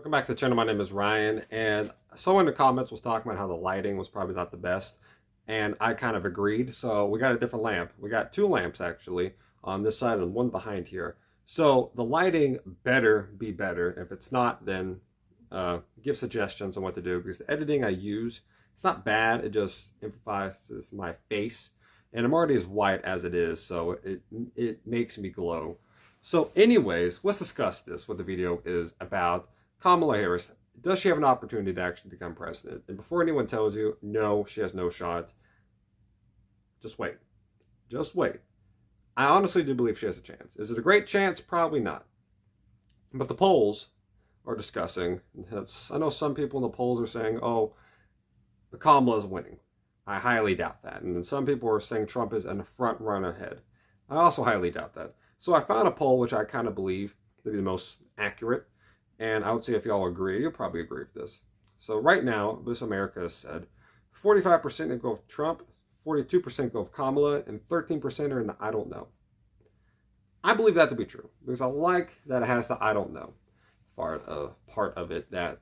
Welcome back to the channel. My name is Ryan, and someone in the comments was talking about how the lighting was probably not the best, and I kind of agreed. So we got a different lamp. We got two lamps actually on this side and one behind here. So the lighting better be better. If it's not, then give suggestions on what to do, because the editing I use, it's not bad. It just emphasizes my face, and I'm already as white as it is, so it makes me glow. So anyways, let's discuss this, what the video is about. Kamala Harris, does she have an opportunity to actually become president? And before anyone tells you, no, she has no shot, just wait. Just wait. I honestly do believe she has a chance. Is it a great chance? Probably not. But the polls are discussing, I know some people in the polls are saying, oh, Kamala is winning. I highly doubt that. And then some people are saying Trump is in the front run ahead. I also highly doubt that. So I found a poll which I kind of believe to be the most accurate. And I would say if y'all agree, you'll probably agree with this. So right now, This America has said 45% go with Trump, 42% go with Kamala, and 13% are in the I don't know. I believe that to be true, because I like that it has the I don't know part of it, that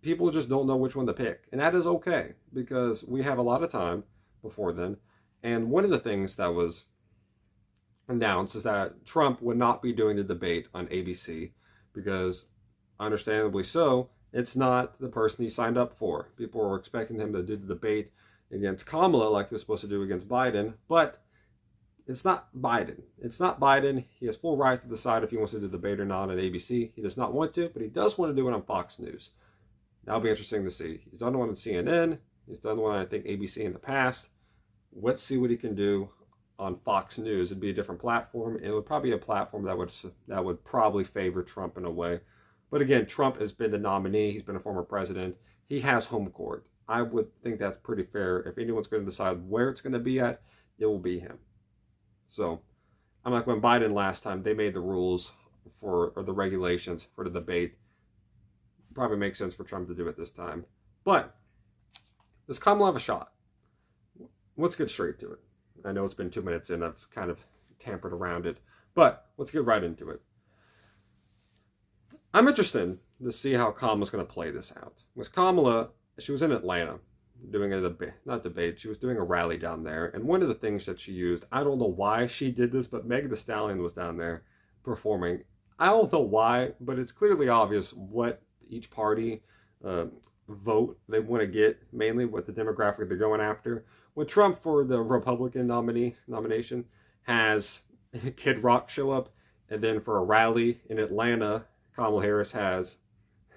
people just don't know which one to pick. And that is okay, because we have a lot of time before then. And one of the things that was announced is that Trump would not be doing the debate on ABC, because understandably so, it's not the person he signed up for. People were expecting him to do the debate against Kamala like he was supposed to do against Biden, but it's not Biden. It's not Biden. He has full right to decide if he wants to do the debate or not on ABC. He does not want to, but he does want to do it on Fox News. That'll be interesting to see. He's done one on CNN. He's done one on, I think, ABC in the past. Let's see what he can do on Fox News. It'd be a different platform. It would probably be a platform that would probably favor Trump in a way. But again, Trump has been the nominee. He's been a former president. He has home court. I would think that's pretty fair. If anyone's going to decide where it's going to be at, it will be him. So, I'm like when Biden last time, they made the rules or the regulations for the debate. Probably makes sense for Trump to do it this time. But, does Kamala have a shot? Let's get straight to it. I know it's been 2 minutes and I've kind of tampered around it. But, let's get right into it. I'm interested to see how Kamala's going to play this out. Because Kamala, she was in Atlanta doing she was doing a rally down there. And one of the things that she used, I don't know why she did this, but Meg Thee Stallion was down there performing. I don't know why, but it's clearly obvious what each party vote they want to get, mainly what the demographic they're going after. When Trump, for the Republican nomination, has Kid Rock show up, and then for a rally in Atlanta, Kamala Harris has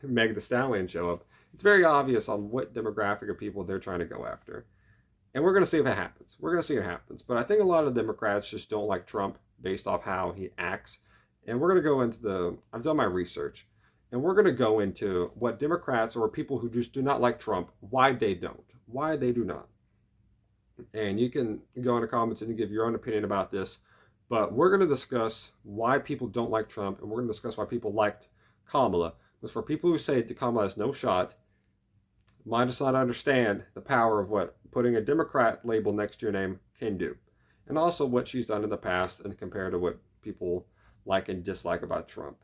Meg Thee Stallion show up. It's very obvious on what demographic of people they're trying to go after. And we're going to see if it happens. We're going to see if it happens. But I think a lot of Democrats just don't like Trump based off how he acts. And we're going to go into I've done my research. And we're going to go into what Democrats or people who just do not like Trump, why they don't. Why they do not. And you can go in the comments and give your own opinion about this. But we're going to discuss why people don't like Trump, and we're going to discuss why people liked Kamala. Because for people who say that Kamala has no shot, might just not understand the power of what putting a Democrat label next to your name can do. And also what she's done in the past and compared to what people like and dislike about Trump.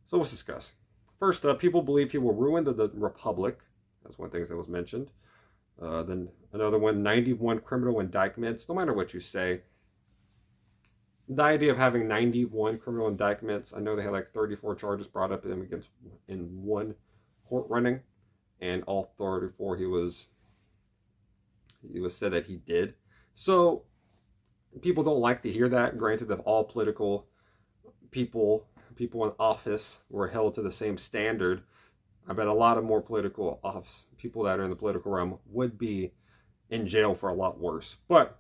So let's discuss. First up, people believe he will ruin the Republic. That's one thing that was mentioned. Then another one, 91 criminal indictments. No matter what you say, the idea of having 91 criminal indictments, I know they had like 34 charges brought up in one court running, and all 34 he was said that he did. So people don't like to hear that. Granted, that all political people in office were held to the same standard, I bet a lot of more political office people that are in the political realm would be in jail for a lot worse. But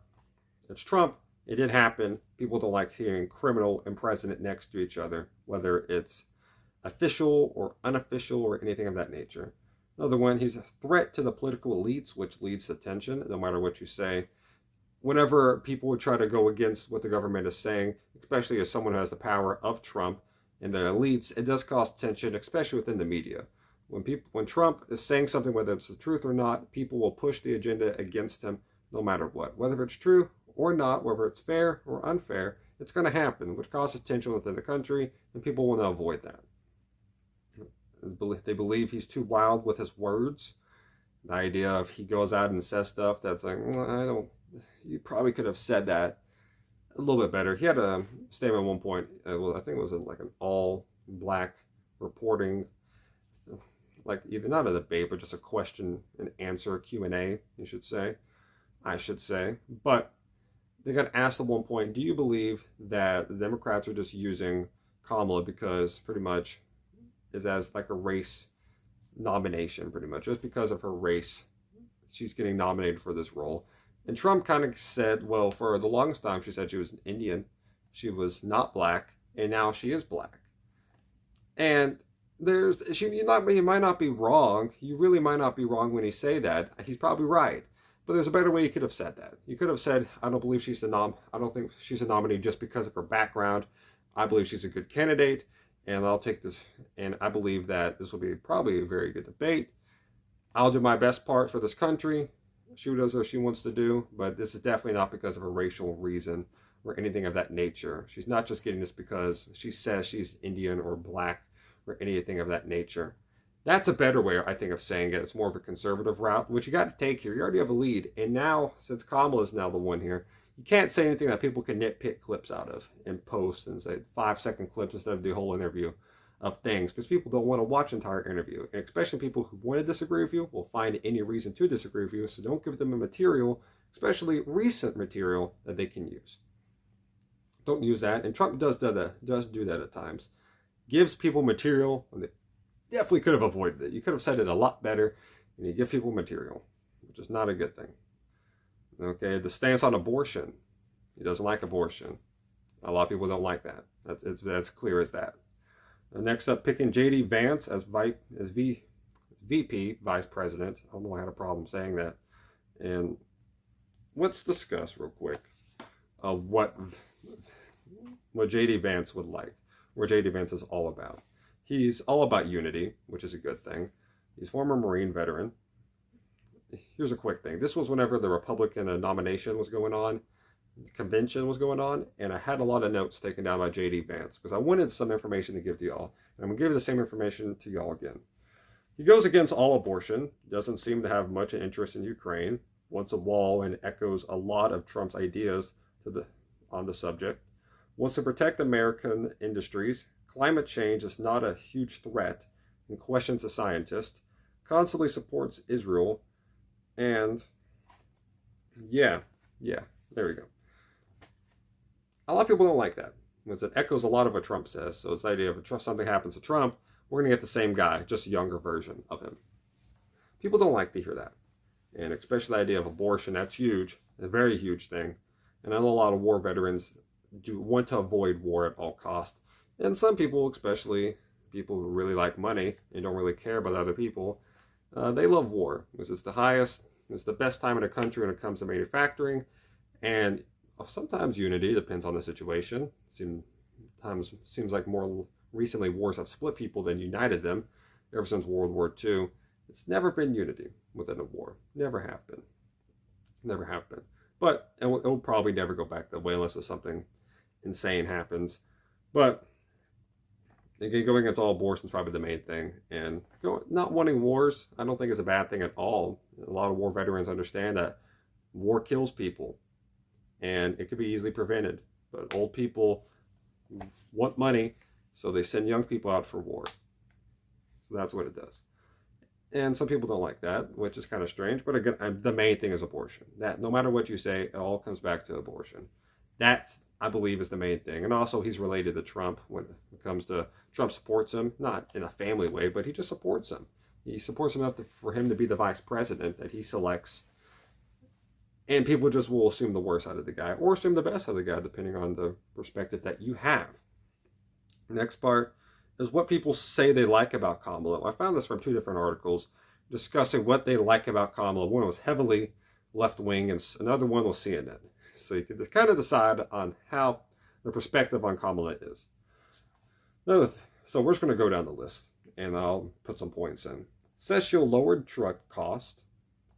it's Trump. It did happen. People don't like hearing criminal and president next to each other, whether it's official or unofficial or anything of that nature. Another one, he's a threat to the political elites, which leads to tension, no matter what you say. Whenever people would try to go against what the government is saying, especially as someone who has the power of Trump and the elites, it does cause tension, especially within the media. When Trump is saying something, whether it's the truth or not, people will push the agenda against him no matter what. Whether it's true or not, whether it's fair or unfair, it's going to happen, which causes tension within the country, and people want to avoid that. They believe he's too wild with his words. The idea of he goes out and says stuff that's like, I don't, you probably could have said that a little bit better. He had a statement at one point, well, I think it was like an all black reporting, like either not a debate, but just a question and answer Q&A, I should say. But they got asked at one point, do you believe that the Democrats are just using Kamala because pretty much is as like a race nomination, pretty much just because of her race she's getting nominated for this role? And Trump kind of said, well, for the longest time she said she was an Indian, she was not black, and now she is black. And you might not be wrong. You really might not be wrong when you say that. He's probably right. But there's a better way you could have said that. You could have said, I don't believe I don't think she's a nominee just because of her background. I believe she's a good candidate, and I'll take this, and I believe that this will be probably a very good debate. I'll do my best part for this country. She does what she wants to do, but this is definitely not because of a racial reason or anything of that nature. She's not just getting this because she says she's Indian or black or anything of that nature. That's a better way, I think, of saying it. It's more of a conservative route, which you got to take here. You already have a lead. And now, since Kamala is now the one here, you can't say anything that people can nitpick clips out of and post and say 5-second clips instead of the whole interview of things, because people don't want to watch an entire interview. And especially people who want to disagree with you will find any reason to disagree with you. So don't give them a material, especially recent material, that they can use. Don't use that. And Trump does do that at times. Gives people material when they definitely could have avoided it. You could have said it a lot better, and you give people material, which is not a good thing. Okay, the stance on abortion. He doesn't like abortion. A lot of people don't like that. That's clear as that. Next up, picking J.D. Vance as VP, Vice President. I don't know, I had a problem saying that. And let's discuss real quick what J.D. Vance would like, where J.D. Vance is all about. He's all about unity, which is a good thing. He's former Marine veteran. Here's a quick thing. This was whenever the Republican nomination was going on, convention was going on, and I had a lot of notes taken down by J.D. Vance because I wanted some information to give to y'all, and I'm going to give you the same information to y'all again. He goes against all abortion, doesn't seem to have much interest in Ukraine, wants a wall, and echoes a lot of Trump's ideas on the subject, wants to protect American industries, climate change is not a huge threat, and questions the scientist, constantly supports Israel, and yeah, there we go. A lot of people don't like that, because it echoes a lot of what Trump says. So it's the idea of if something happens to Trump, we're going to get the same guy, just a younger version of him. People don't like to hear that. And especially the idea of abortion, that's huge, a very huge thing. And I know a lot of war veterans do want to avoid war at all costs. And some people, especially people who really like money and don't really care about other people, they love war, because it's the best time in a country when it comes to manufacturing. And sometimes unity, depends on the situation. Seems like more recently wars have split people than united them. Ever since World War II, it's never been unity within a war. Never have been. But it will probably never go back that way unless something insane happens. But again, going against all abortion is probably the main thing. And not wanting wars, I don't think is a bad thing at all. A lot of war veterans understand that war kills people, and it could be easily prevented. But old people want money, so they send young people out for war. So that's what it does. And some people don't like that, which is kind of strange. But again, the main thing is abortion. That no matter what you say, it all comes back to abortion. That, I believe, is the main thing. And also, he's related to Trump when it comes to Trump supports him, not in a family way, but he just supports him. He supports him enough for him to be the vice president that he selects. And people just will assume the worst out of the guy or assume the best out of the guy, depending on the perspective that you have. Next part is what people say they like about Kamala. I found this from 2 different articles discussing what they like about Kamala. One was heavily left-wing and another one was CNN. So you can just kind of decide on how the perspective on Kamala is. So we're just going to go down the list and I'll put some points in. Says she'll lower drug cost.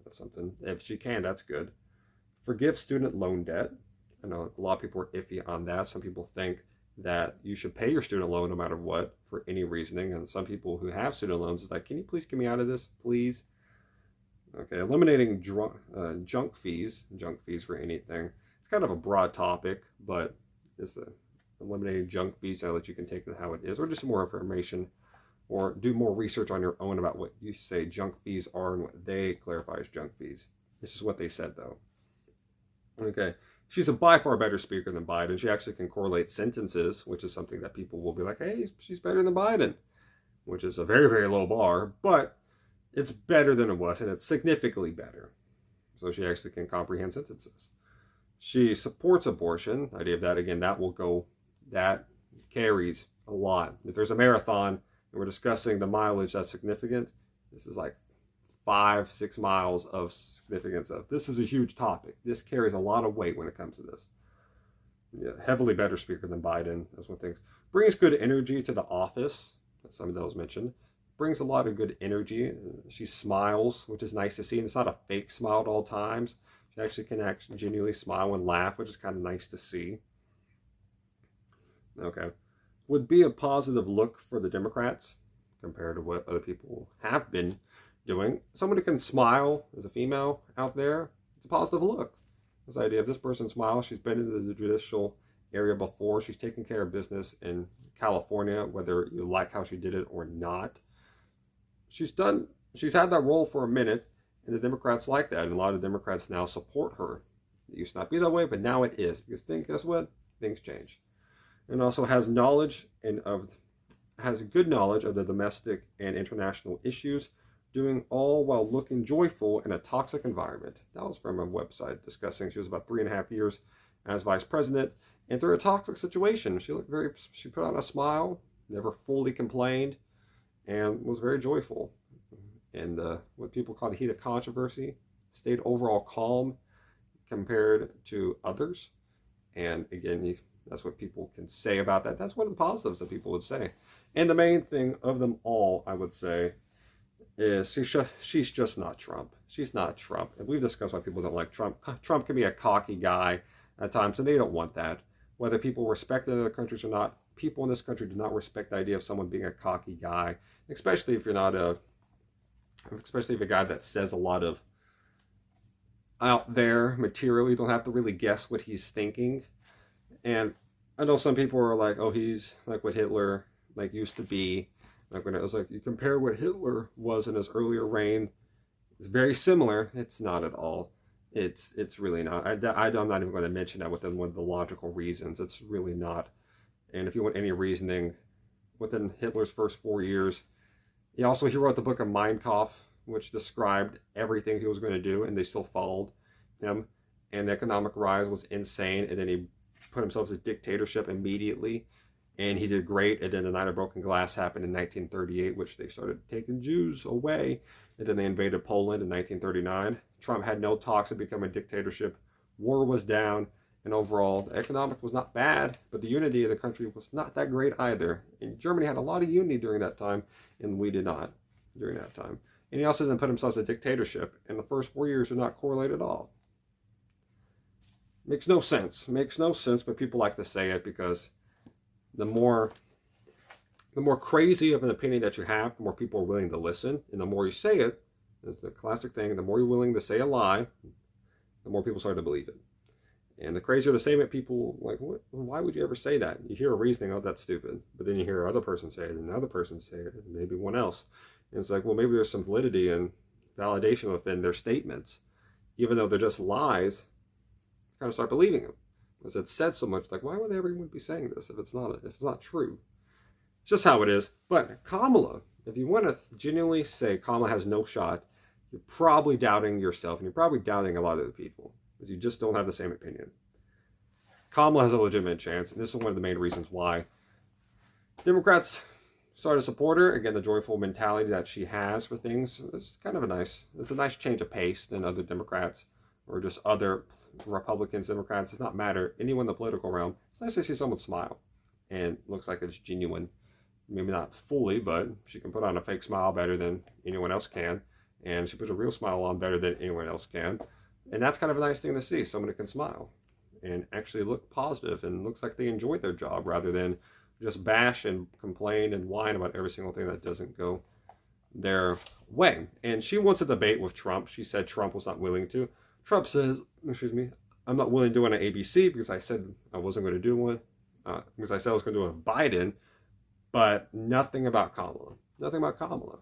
That's something. If she can, that's good. Forgive student loan debt. I know a lot of people are iffy on that. Some people think that you should pay your student loan no matter what for any reasoning. And some people who have student loans is like, can you please get me out of this, please? Okay, eliminating junk fees for anything. It's kind of a broad topic, but it's eliminating junk fees so that you can take it how it is, or just more information, or do more research on your own about what you say junk fees are and what they clarify as junk fees. This is what they said, though. Okay, she's a by far better speaker than Biden. She actually can correlate sentences, which is something that people will be like, hey, she's better than Biden, which is a very, very low bar, but it's better than it was, and it's significantly better. So she actually can comprehend sentences. She supports abortion. The idea of that, again, that carries a lot. If there's a marathon and we're discussing the mileage that's significant, this is like 5-6 miles of significance of. This is a huge topic. This carries a lot of weight when it comes to this. Yeah, heavily better speaker than Biden. That's one thing. Brings good energy to the office. Some of those mentioned. Brings a lot of good energy. She smiles, which is nice to see. And it's not a fake smile at all times. She actually can genuinely smile and laugh, which is kind of nice to see. Okay. Would be a positive look for the Democrats compared to what other people have been doing. Someone who can smile as a female out there, it's a positive look. This idea of this person smiles, she's been into the judicial area before, she's taken care of business in California, whether you like how she did it or not. She's had that role for a minute, and the Democrats like that, and a lot of Democrats now support her. It used to not be that way, but now it is, because guess what? Things change. And also has has good knowledge of the domestic and international issues, doing all while looking joyful in a toxic environment. That was from a website discussing she was about 3.5 years as vice president, and through a toxic situation. She put on a smile, never fully complained, and was very joyful. And what people call the heat of controversy, stayed overall calm compared to others. And again, that's what people can say about that. That's one of the positives that people would say. And the main thing of them all, I would say, is she's just not Trump. She's not Trump. And we've discussed why people don't like Trump. Trump can be a cocky guy at times, and they don't want that. Whether people respect it in other countries or not, people in this country do not respect the idea of someone being a cocky guy, especially if you're not especially if a guy that says a lot of out there material. You don't have to really guess what he's thinking. And I know some people are like, oh, he's like what Hitler used to be. Like when it was like, you compare what Hitler was in his earlier reign, it's very similar. It's not at all. It's really not. I'm not even going to mention that within one of the logical reasons. It's really not. And if you want any reasoning, within Hitler's first 4 years, he wrote the book of Mein Kampf, which described everything he was going to do, and they still followed him. And the economic rise was insane, and then he put himself as a dictatorship immediately, and he did great. And then the Night of Broken Glass happened in 1938, which they started taking Jews away, and then they invaded Poland in 1939. Trump had no talks of becoming a dictatorship. War was down, and overall, the economic was not bad, but the unity of the country was not that great either. And Germany had a lot of unity during that time, and we did not during that time. And he also didn't put himself as a dictatorship, and the first 4 years are not correlated at all. Makes no sense. Makes no sense, but people like to say it because the more crazy of an opinion that you have, the more people are willing to listen, and the more you say it, it's the classic thing, the more you're willing to say a lie, the more people start to believe it. And the crazier the statement, people like, what? Why would you ever say that? You hear a reasoning, oh, that's stupid. But then you hear another person say it, and another person say it, and maybe one else. And it's like, well, maybe there's some validity and validation within their statements. Even though they're just lies, kind of start believing them. Because it's said so much, like, why would everyone be saying this if it's not true? It's just how it is. But Kamala, if you want to genuinely say Kamala has no shot, you're probably doubting yourself, and you're probably doubting a lot of the people, because you just don't have the same opinion. Kamala has a legitimate chance, and this is one of the main reasons why Democrats started to support her. Again, the joyful mentality that she has for things is kind of it's a nice change of pace than other Democrats or just other Republicans, Democrats. It does not matter. Anyone in the political realm, it's nice to see someone smile and looks like it's genuine. Maybe not fully, but she can put on a fake smile better than anyone else can. And she puts a real smile on better than anyone else can. And that's kind of a nice thing to see, someone who can smile. and actually look positive and looks like they enjoy their job rather than just bash and complain and whine about every single thing that doesn't go their way. And she wants a debate with Trump. She said Trump was not willing to. Trump says, excuse me, I'm not willing to do one at ABC because I said I wasn't going to do one. Because I said I was going to do it with Biden, but nothing about Kamala. Nothing about Kamala.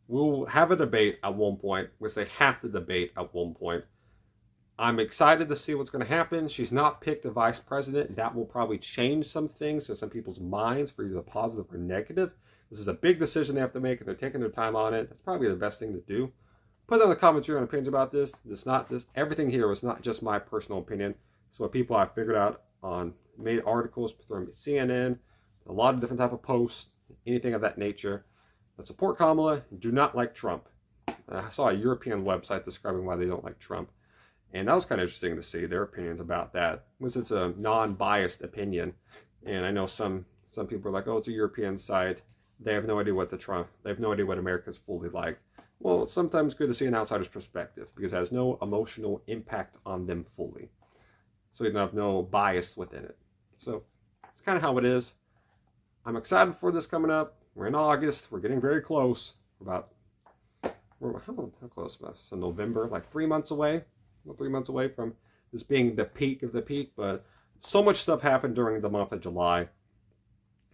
We'll have a debate at one point, which they have to debate at one point. I'm excited to see what's going to happen. She's not picked a vice president. That will probably change some things in some people's minds for either positive or negative. This is a big decision they have to make, and they're taking their time on it. It's probably the best thing to do. Put down in the comments your own opinions about this. Everything here was not just my personal opinion. It's what people have figured out on made articles from CNN, a lot of different type of posts, anything of that nature that support Kamala, do not like Trump. I saw a European website describing why they don't like Trump. And that was kind of interesting to see their opinions about that. Because it's a non-biased opinion. And I know some people are like, oh, it's a European site. They have no idea what they have no idea what America's fully like. Well, it's sometimes good to see an outsider's perspective because it has no emotional impact on them fully. So you don't have no bias within it. So it's kind of how it is. I'm excited for this coming up. We're in August. We're getting very close. How close? So November, like 3 months away. Well, 3 months away from this being the peak of the peak. But so much stuff happened during the month of July.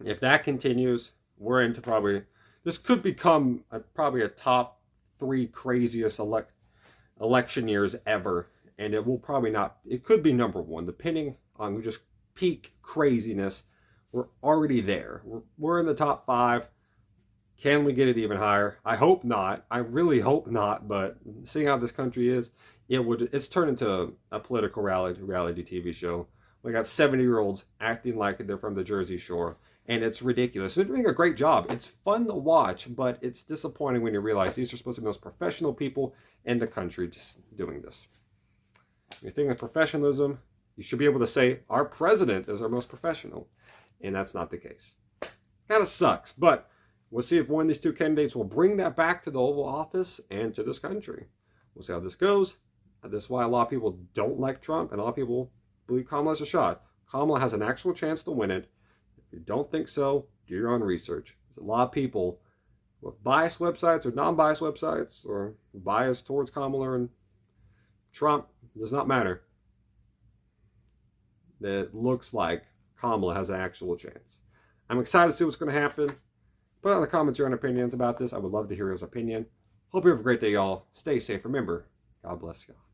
If that continues, we're into probably, this could become probably a top 3 craziest election years ever. And it will probably not, it could be number 1, depending on just peak craziness. We're already there. We're in the top 5. Can we get it even higher? I hope not. I really hope not. But seeing how this country is, it's turned into a political reality TV show. We got 70-year-olds acting like they're from the Jersey Shore. And it's ridiculous. They're doing a great job. It's fun to watch, but it's disappointing when you realize these are supposed to be the most professional people in the country just doing this. When you think of professionalism, you should be able to say, our president is our most professional. And that's not the case. Kind of sucks, but we'll see if one of these 2 candidates will bring that back to the Oval Office and to this country. We'll see how this goes. This is why a lot of people don't like Trump, and a lot of people believe Kamala has a shot. Kamala has an actual chance to win it. If you don't think so, do your own research. There's a lot of people with biased websites or non-biased websites or biased towards Kamala and Trump. It does not matter. It looks like Kamala has an actual chance. I'm excited to see what's going to happen. Put in the comments your own opinions about this. I would love to hear his opinion. Hope you have a great day, y'all. Stay safe. Remember, God bless y'all.